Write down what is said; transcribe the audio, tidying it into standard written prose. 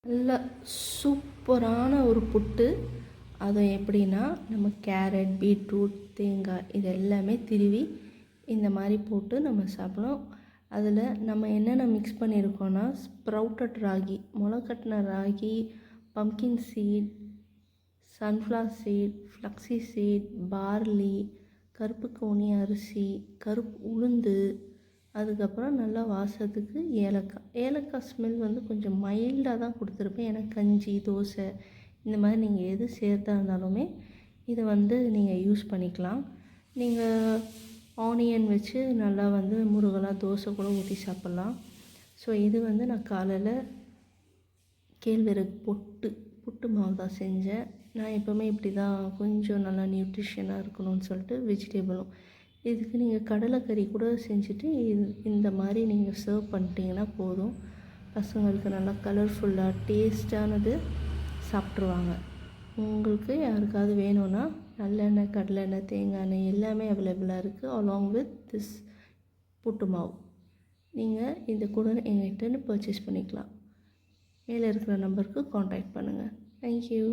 நல்ல சூப்பரான ஒரு புட்டு. அது எப்படின்னா, நம்ம கேரட், பீட்ரூட், தேங்காய் இது எல்லாமே திருவி இந்த மாதிரி போட்டு நம்ம சாப்பிடணும். அதில் நம்ம என்னென்ன மிக்ஸ் பண்ணியிருக்கோன்னா, ஸ்ப்ரவுட்டட் ராகி, முளைக்கட்டின ragi, pumpkin seed, sunflower seed, flax seed, barley, கருப்பு கவுனி அரிசி, கருப்பு உளுந்து, அதுக்கப்புறம் நல்லா வாசத்துக்கு ஏலக்காய். ஏலக்காய் ஸ்மெல் வந்து கொஞ்சம் மைல்டாக தான் கொடுத்துருப்பேன். ஏன்னா கஞ்சி, தோசை இந்த மாதிரி நீங்கள் எது சேர்த்தா இருந்தாலுமே இதை வந்து நீங்கள் யூஸ் பண்ணிக்கலாம். நீங்கள் ஆனியன் வச்சு நல்லா வந்து முருகலாக தோசை கூட ஊற்றி சாப்பிட்லாம். ஸோ இது வந்து நான் காலையில் கேழ்வரகு புட்டு மாவு தான் செஞ்சேன். நான் எப்போவுமே இப்படி தான் கொஞ்சம் நல்லா நியூட்ரிஷனாக இருக்கணும்னு சொல்லிட்டு வெஜிடபிளும் இதுக்கு நீங்கள் கடலைக்கறி கூட செஞ்சுட்டு இந்த மாதிரி நீங்கள் சர்வ் பண்ணிட்டீங்கன்னா போதும். பசங்களுக்கு நல்லா கலர்ஃபுல்லாக டேஸ்டானது சாப்பிட்ருவாங்க. உங்களுக்கு யாருக்காவது வேணும்னா நல்லெண்ணெய், கடலெண்ணெய், தேங்காய் எண்ணெய் எல்லாமே அவைலபிளாக இருக்குது. அலாங் வித் திஸ் புட்டு மாவு நீங்கள் இது கூட எங்கள்கிட்ட பர்ச்சேஸ் பண்ணிக்கலாம். மேலே இருக்கிற நம்பருக்கு காண்டாக்ட் பண்ணுங்கள். தேங்க்யூ.